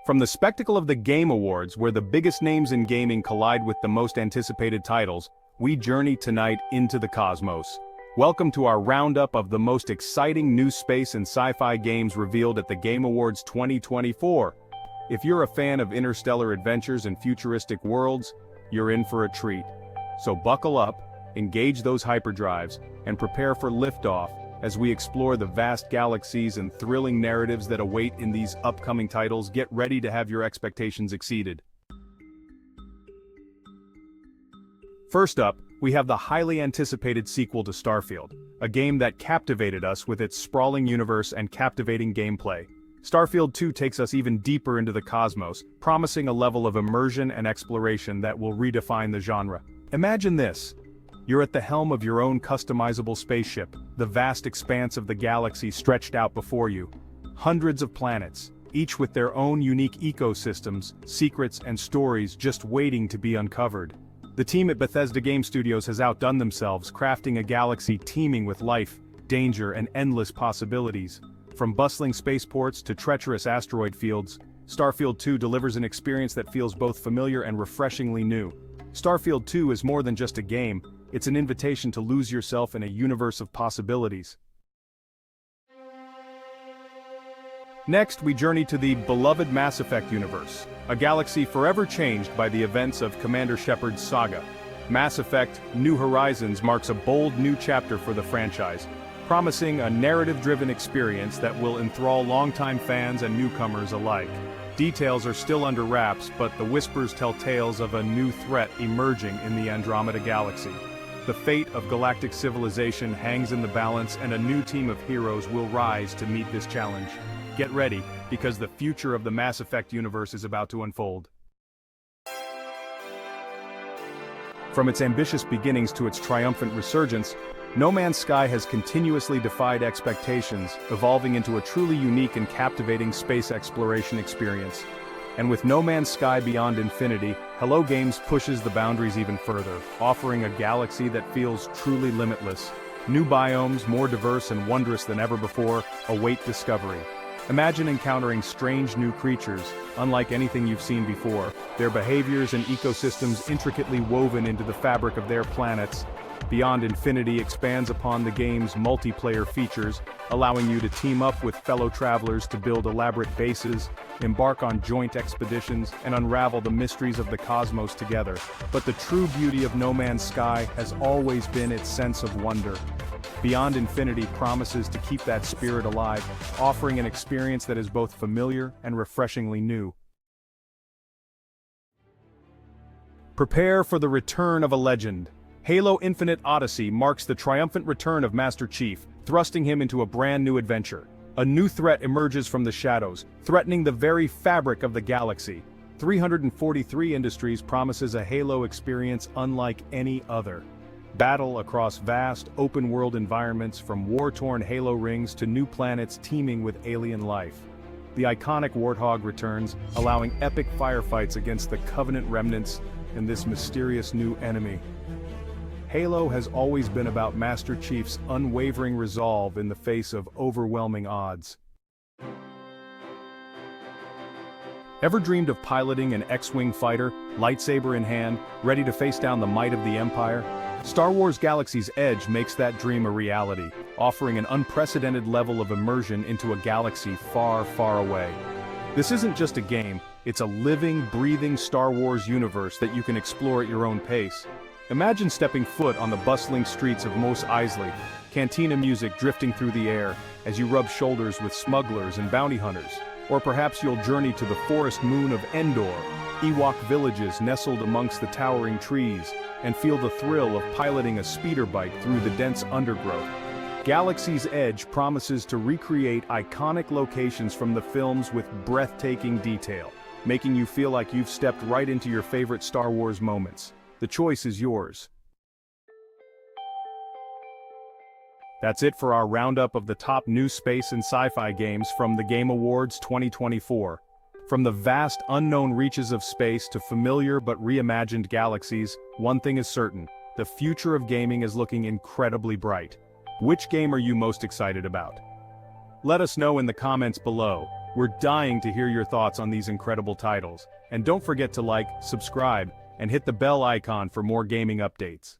From the spectacle of the Game Awards, where the biggest names in gaming collide with the most anticipated titles, we journey tonight into the cosmos. Welcome to our roundup of the most exciting new space and sci-fi games revealed at the Game Awards 2024. If you're a fan of interstellar adventures and futuristic worlds, you're in for a treat. So buckle up, engage those hyperdrives, and prepare for liftoff as we explore the vast galaxies and thrilling narratives that await in these upcoming titles. Get ready to have your expectations exceeded. First up, we have the highly anticipated sequel to Starfield, a game that captivated us with its sprawling universe and captivating gameplay. Starfield 2 takes us even deeper into the cosmos, promising a level of immersion and exploration that will redefine the genre. Imagine this. You're at the helm of your own customizable spaceship, the vast expanse of the galaxy stretched out before you. Hundreds of planets, each with their own unique ecosystems, secrets and stories just waiting to be uncovered. The team at Bethesda Game Studios has outdone themselves, crafting a galaxy teeming with life, danger and endless possibilities. From bustling spaceports to treacherous asteroid fields, Starfield 2 delivers an experience that feels both familiar and refreshingly new. Starfield 2 is more than just a game, it's an invitation to lose yourself in a universe of possibilities. Next, we journey to the beloved Mass Effect universe, a galaxy forever changed by the events of Commander Shepard's saga. Mass Effect: New Horizons marks a bold new chapter for the franchise, promising a narrative-driven experience that will enthrall longtime fans and newcomers alike. Details are still under wraps, but the whispers tell tales of a new threat emerging in the Andromeda Galaxy. The fate of galactic civilization hangs in the balance, and a new team of heroes will rise to meet this challenge. Get ready, because the future of the Mass Effect universe is about to unfold. From its ambitious beginnings to its triumphant resurgence, No Man's Sky has continuously defied expectations, evolving into a truly unique and captivating space exploration experience. And with No Man's Sky Beyond Infinity, Hello Games pushes the boundaries even further, offering a galaxy that feels truly limitless. New biomes, more diverse and wondrous than ever before, await discovery. Imagine encountering strange new creatures, unlike anything you've seen before, their behaviors and ecosystems intricately woven into the fabric of their planets. Beyond Infinity expands upon the game's multiplayer features, allowing you to team up with fellow travelers to build elaborate bases, embark on joint expeditions, and unravel the mysteries of the cosmos together. But the true beauty of No Man's Sky has always been its sense of wonder. Beyond Infinity promises to keep that spirit alive, offering an experience that is both familiar and refreshingly new. Prepare for the return of a legend. Halo Infinite Odyssey marks the triumphant return of Master Chief, thrusting him into a brand new adventure. A new threat emerges from the shadows, threatening the very fabric of the galaxy. 343 Industries promises a Halo experience unlike any other. Battle across vast, open-world environments, from war-torn Halo rings to new planets teeming with alien life. The iconic Warthog returns, allowing epic firefights against the Covenant remnants and this mysterious new enemy. Halo has always been about Master Chief's unwavering resolve in the face of overwhelming odds. Ever dreamed of piloting an X-Wing fighter, lightsaber in hand, ready to face down the might of the Empire? Star Wars Galaxy's Edge makes that dream a reality, offering an unprecedented level of immersion into a galaxy far, far away. This isn't just a game, it's a living, breathing Star Wars universe that you can explore at your own pace. Imagine stepping foot on the bustling streets of Mos Eisley, cantina music drifting through the air as you rub shoulders with smugglers and bounty hunters. Or perhaps you'll journey to the forest moon of Endor, Ewok villages nestled amongst the towering trees, and feel the thrill of piloting a speeder bike through the dense undergrowth. Galaxy's Edge promises to recreate iconic locations from the films with breathtaking detail, making you feel like you've stepped right into your favorite Star Wars moments. The choice is yours. That's it for our roundup of the top new space and sci-fi games from the Game Awards 2024. From the vast unknown reaches of space to familiar but reimagined galaxies, one thing is certain: the future of gaming is looking incredibly bright. Which game are you most excited about? Let us know in the comments below. We're dying to hear your thoughts on these incredible titles, and don't forget to like, subscribe, and hit the bell icon for more gaming updates.